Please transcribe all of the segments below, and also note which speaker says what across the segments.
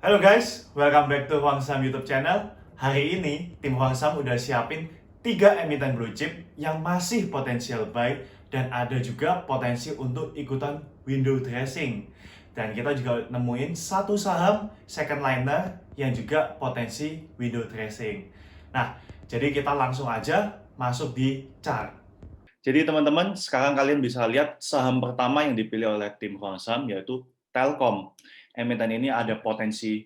Speaker 1: Halo guys, welcome back to Huang Sam YouTube channel. Hari ini, tim Huang Sam udah siapin 3 emiten blue chip yang masih potensial buy dan ada juga potensi untuk ikutan window dressing. Dan kita juga nemuin satu saham second liner yang juga potensi window dressing. Nah, jadi kita langsung aja masuk di chart. Jadi teman-teman, sekarang kalian bisa lihat saham pertama yang dipilih oleh tim Huang Sam yaitu Telkom. Emiten ini ada potensi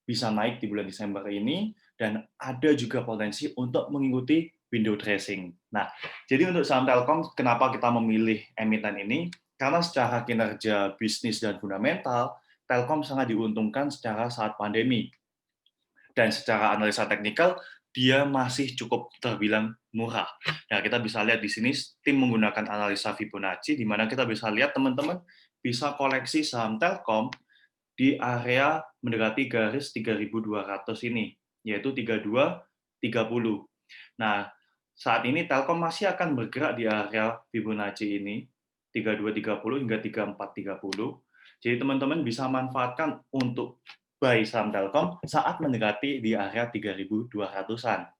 Speaker 1: bisa naik di bulan Desember ini, dan ada juga potensi untuk mengikuti window dressing. Nah, jadi untuk saham Telkom, kenapa kita memilih emiten ini? Karena secara kinerja bisnis dan fundamental, Telkom sangat diuntungkan secara saat pandemi. Dan secara analisa teknikal, dia masih cukup terbilang murah. Nah, kita bisa lihat di sini tim menggunakan analisa Fibonacci, di mana kita bisa lihat teman-teman bisa koleksi saham Telkom di area mendekati garis 3.200 ini, yaitu 3230. Nah, saat ini Telkom masih akan bergerak di area Fibonacci ini, 3230 hingga 3430. Jadi teman-teman bisa manfaatkan untuk buy saham Telkom saat mendekati di area 3.200-an.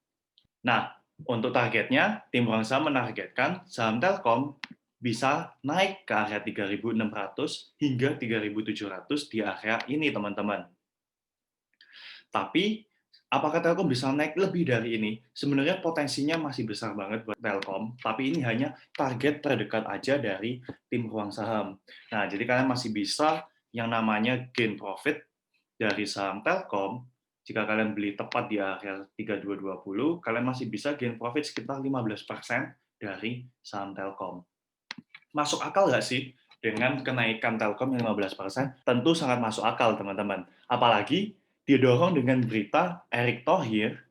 Speaker 1: Nah, untuk targetnya, tim Bangsa menargetkan saham Telkom bisa naik ke area 3.600 hingga 3.700 di area ini, teman-teman. Tapi, apakah Telkom bisa naik lebih dari ini? Sebenarnya potensinya masih besar banget buat Telkom, tapi ini hanya target terdekat aja dari tim ruang saham. Nah, jadi kalian masih bisa yang namanya gain profit dari saham Telkom. Jika kalian beli tepat di area 3220, kalian masih bisa gain profit sekitar 15% dari saham Telkom. Masuk akal nggak sih dengan kenaikan Telkom yang 15%? Tentu sangat masuk akal, teman-teman. Apalagi didorong dengan berita Erick Thohir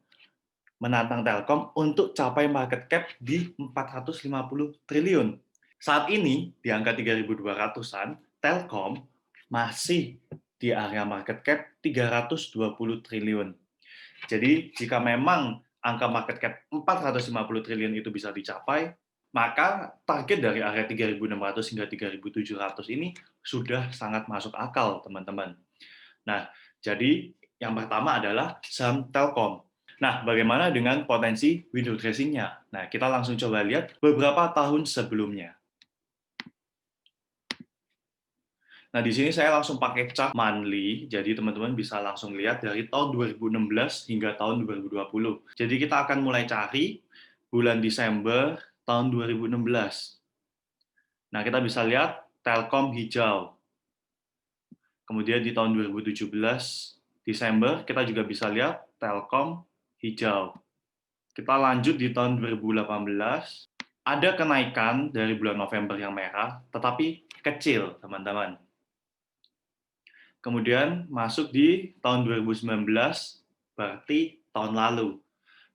Speaker 1: menantang Telkom untuk capai market cap di 450 triliun. Saat ini, di angka 3.200-an, Telkom masih di area market cap 320 triliun. Jadi, jika memang angka market cap 450 triliun itu bisa dicapai, maka target dari area 3.600 hingga 3.700 ini sudah sangat masuk akal, teman-teman. Nah, jadi yang pertama adalah saham Telkom. Nah, bagaimana dengan potensi window dressing-nya? Nah, kita langsung coba lihat beberapa tahun sebelumnya. Nah, di sini saya langsung pakai chart monthly, jadi teman-teman bisa langsung lihat dari tahun 2016 hingga tahun 2020. Jadi kita akan mulai cari bulan Desember tahun 2016. Nah, kita bisa lihat Telkom hijau. Kemudian di tahun 2017 Desember kita juga bisa lihat Telkom hijau. Kita lanjut di tahun 2018, ada kenaikan dari bulan November yang merah, tetapi kecil, teman-teman. Kemudian masuk di tahun 2019, berarti tahun lalu.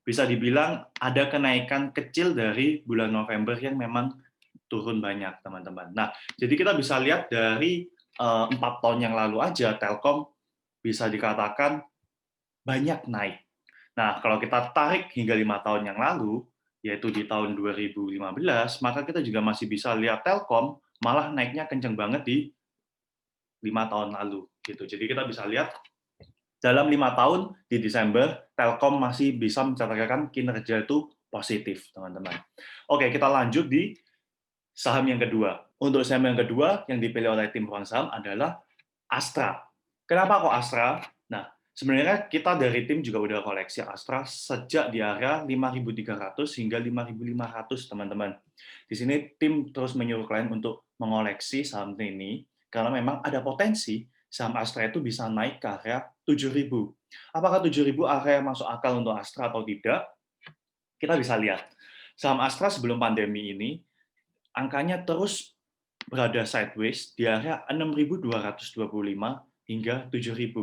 Speaker 1: Bisa dibilang ada kenaikan kecil dari bulan November yang memang turun banyak, teman-teman. Nah, jadi kita bisa lihat dari 4 tahun yang lalu aja, Telkom bisa dikatakan banyak naik. Nah, kalau kita tarik hingga 5 tahun yang lalu, yaitu di tahun 2015, maka kita juga masih bisa lihat Telkom malah naiknya kenceng banget di 5 tahun lalu. Gitu. Jadi kita bisa lihat dalam 5 tahun di Desember, Telkom masih bisa mencatatkan kinerja itu positif, teman-teman. Oke, kita lanjut di saham yang kedua. Untuk saham yang kedua yang dipilih oleh tim Ruang Saham adalah Astra. Kenapa kok Astra? Nah, sebenarnya kita dari tim juga udah koleksi Astra sejak di area 5.300 hingga 5.500, teman-teman. Di sini tim terus menyuruh kalian untuk mengoleksi saham ini karena memang ada potensi saham Astra itu bisa naik ke area 7.000. Apakah 7.000 area yang masuk akal untuk Astra atau tidak? Kita bisa lihat. Saham Astra sebelum pandemi ini angkanya terus berada sideways di area 6.225 hingga 7.000.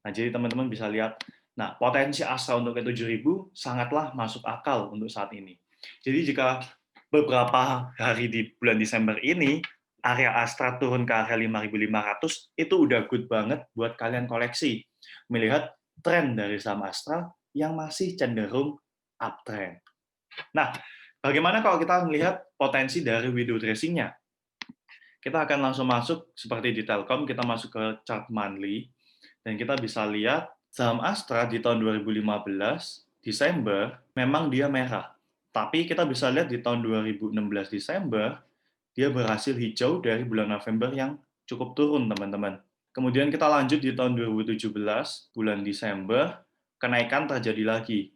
Speaker 1: Nah, jadi teman-teman bisa lihat, nah potensi Astra untuk ke 7.000 sangatlah masuk akal untuk saat ini. Jadi jika beberapa hari di bulan Desember ini, area Astra turun ke area 5.500, itu udah good banget buat kalian koleksi. Melihat tren dari saham Astra yang masih cenderung uptrend. Nah, bagaimana kalau kita melihat potensi dari window dressing-nya? Kita akan langsung masuk seperti di Telkom, kita masuk ke chart monthly. Dan kita bisa lihat saham Astra di tahun 2015 Desember memang dia merah. Tapi kita bisa lihat di tahun 2016 Desember dia berhasil hijau dari bulan November yang cukup turun, teman-teman. Kemudian kita lanjut di tahun 2017 bulan Desember, kenaikan terjadi lagi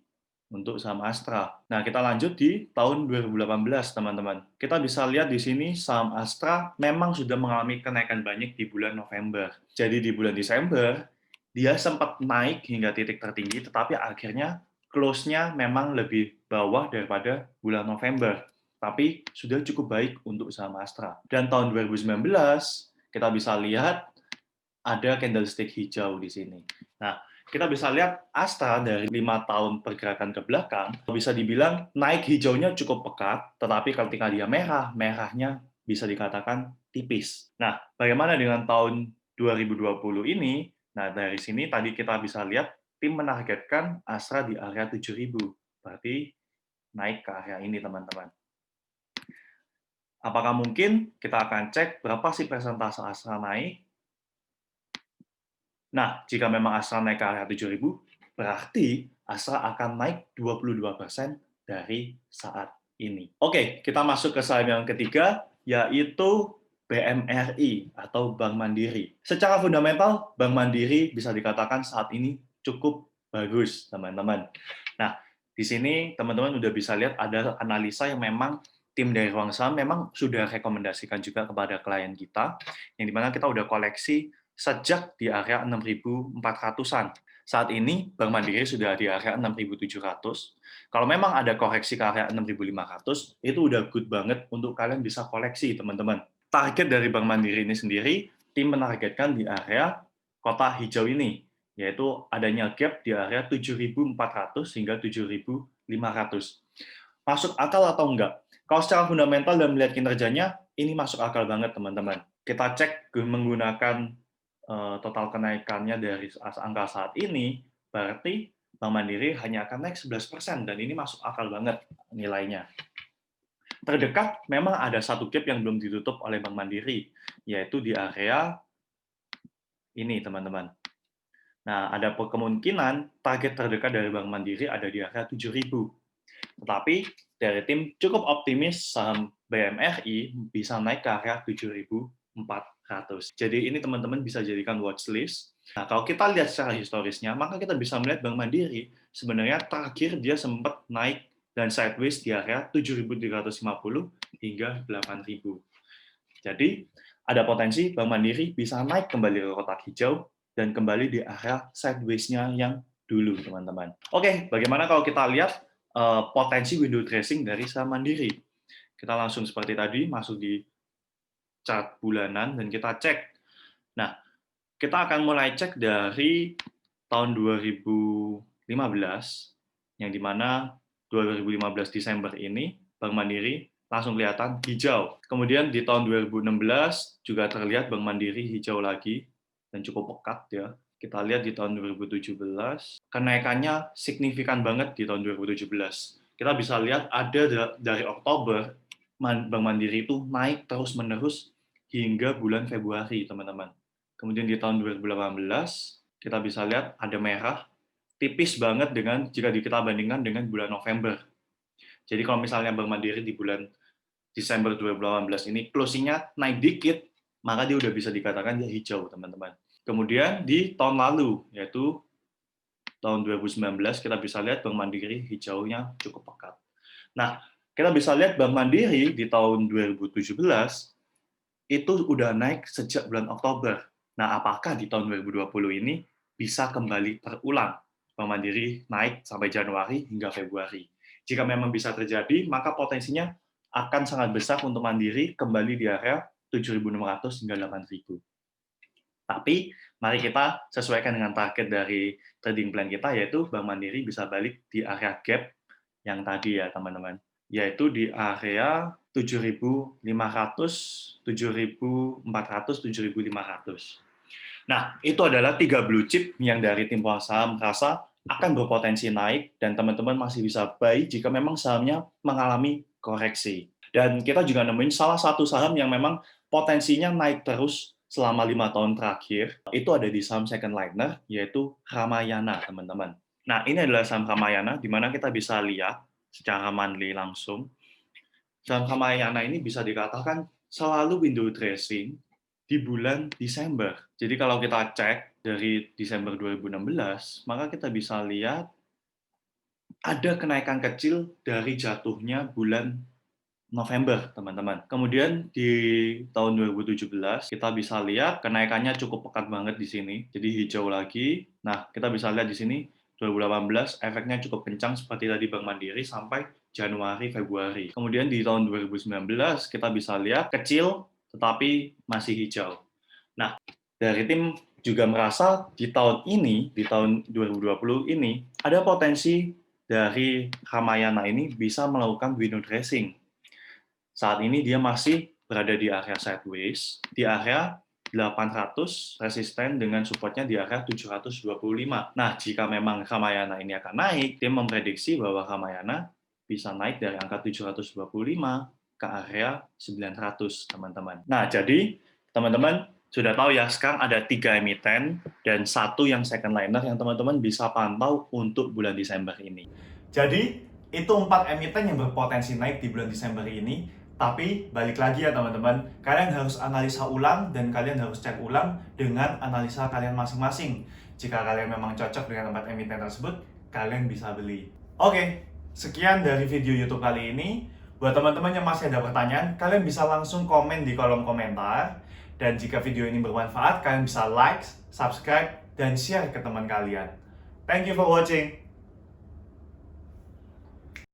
Speaker 1: untuk saham Astra. Nah, kita lanjut di tahun 2018, teman-teman. Kita bisa lihat di sini saham Astra memang sudah mengalami kenaikan banyak di bulan November. Jadi di bulan Desember, dia sempat naik hingga titik tertinggi, tetapi akhirnya close-nya memang lebih bawah daripada bulan November. Tapi sudah cukup baik untuk saham Astra. Dan tahun 2019, kita bisa lihat ada candlestick hijau di sini. Nah, kita bisa lihat Astra dari 5 tahun pergerakan ke belakang, bisa dibilang naik hijaunya cukup pekat, tetapi ketika dia merah, merahnya bisa dikatakan tipis. Nah, bagaimana dengan tahun 2020 ini? Nah, dari sini tadi kita bisa lihat tim menargetkan Astra di area 7.000. Berarti naik ke area ini, teman-teman. Apakah mungkin kita akan cek berapa sih persentase Astra naik? Nah, jika memang Astra naik ke area 7.000, berarti Astra akan naik 22% dari saat ini. Oke, kita masuk ke saham yang ketiga, yaitu BMRI atau Bank Mandiri. Secara fundamental, Bank Mandiri bisa dikatakan saat ini cukup bagus, teman-teman. Nah, di sini teman-teman udah bisa lihat ada analisa yang memang tim dari Ruang Saham memang sudah rekomendasikan juga kepada klien kita, yang dimana kita udah koleksi sejak di area 6.400-an. Saat ini Bank Mandiri sudah di area 6.700. Kalau memang ada koreksi ke area 6.500, itu udah good banget untuk kalian bisa koleksi, teman-teman. Target dari Bank Mandiri ini sendiri, tim menargetkan di area kota hijau ini, yaitu adanya gap di area 7.400 hingga 7.500. Masuk akal atau enggak? Kalau secara fundamental dan melihat kinerjanya, ini masuk akal banget, teman-teman. Kita cek menggunakan total kenaikannya dari angka saat ini, berarti Bank Mandiri hanya akan naik 11%, dan ini masuk akal banget nilainya. Terdekat, memang ada satu gap yang belum ditutup oleh Bank Mandiri, yaitu di area ini, teman-teman. Nah, ada kemungkinan target terdekat dari Bank Mandiri ada di area 7.000. Tetapi dari tim cukup optimis saham BMRI bisa naik ke area 7.400. Jadi ini teman-teman bisa jadikan watchlist. Nah, kalau kita lihat secara historisnya, maka kita bisa melihat Bank Mandiri sebenarnya terakhir dia sempat naik dan sideways di area 7.350 hingga 8.000. Jadi ada potensi Bank Mandiri bisa naik kembali ke kotak hijau dan kembali di area sideways-nya yang dulu, teman-teman. Oke, bagaimana kalau kita lihat potensi window dressing dari saham Mandiri? Kita langsung seperti tadi masuk di chart bulanan dan kita cek. Nah, kita akan mulai cek dari tahun 2015, yang dimana 2015 Desember ini Bank Mandiri langsung kelihatan hijau. Kemudian di tahun 2016 juga terlihat Bank Mandiri hijau lagi dan cukup pekat ya. Kita lihat di tahun 2017, kenaikannya signifikan banget di tahun 2017. Kita bisa lihat ada dari Oktober, Bank Mandiri itu naik terus-menerus hingga bulan Februari, teman-teman. Kemudian di tahun 2018, kita bisa lihat ada merah, tipis banget dengan jika kita bandingkan dengan bulan November. Jadi kalau misalnya Bank Mandiri di bulan Desember 2018 ini closing-nya naik dikit, maka dia udah bisa dikatakan dia hijau, teman-teman. Kemudian di tahun lalu, yaitu tahun 2019, kita bisa lihat Bank Mandiri hijaunya cukup pekat. Nah, kita bisa lihat Bank Mandiri di tahun 2017 itu udah naik sejak bulan Oktober. Nah, apakah di tahun 2020 ini bisa kembali terulang? Bank Mandiri naik sampai Januari hingga Februari. Jika memang bisa terjadi, maka potensinya akan sangat besar untuk Mandiri kembali di area 7.600 hingga 8.000. Tapi mari kita sesuaikan dengan target dari trading plan kita, yaitu Bank Mandiri bisa balik di area gap yang tadi ya teman-teman, yaitu di area 7.500, 7.400, 7.500. Nah, itu adalah 3 blue chip yang dari tim Ruang Saham merasa akan berpotensi naik dan teman-teman masih bisa buy jika memang sahamnya mengalami koreksi. Dan kita juga nemuin salah satu saham yang memang potensinya naik terus selama 5 tahun terakhir, itu ada di saham second liner, yaitu Ramayana, teman-teman. Nah, ini adalah saham Ramayana, di mana kita bisa lihat secara monthly langsung. Saham Ramayana ini bisa dikatakan selalu window dressing di bulan Desember. Jadi kalau kita cek dari Desember 2016, maka kita bisa lihat ada kenaikan kecil dari jatuhnya bulan November, teman-teman. Kemudian di tahun 2017, kita bisa lihat kenaikannya cukup pekat banget di sini. Jadi hijau lagi. Nah, kita bisa lihat di sini 2018 efeknya cukup kencang seperti tadi Bank Mandiri sampai Januari, Februari. Kemudian di tahun 2019 kita bisa lihat kecil tetapi masih hijau. Nah, dari tim juga merasa di tahun ini, di tahun 2020 ini, ada potensi dari Ramayana ini bisa melakukan window dressing. Saat ini dia masih berada di area sideways, di area 800 resisten dengan supportnya di area 725. Nah, jika memang Ramayana ini akan naik, tim memprediksi bahwa Ramayana bisa naik dari angka 725 ke area 900, teman-teman. Nah, jadi teman-teman sudah tahu ya, sekarang ada 3 emiten dan 1 yang second liner yang teman-teman bisa pantau untuk bulan Desember ini. Jadi, itu 4 emiten yang berpotensi naik di bulan Desember ini. Tapi balik lagi ya teman-teman, kalian harus analisa ulang dan kalian harus cek ulang dengan analisa kalian masing-masing. Jika kalian memang cocok dengan 4 emiten tersebut, kalian bisa beli. Oke, sekian dari video YouTube kali ini. Buat teman-teman yang masih ada pertanyaan, kalian bisa langsung komen di kolom komentar. Dan jika video ini bermanfaat, kalian bisa like, subscribe, dan share ke teman kalian. Thank you for watching.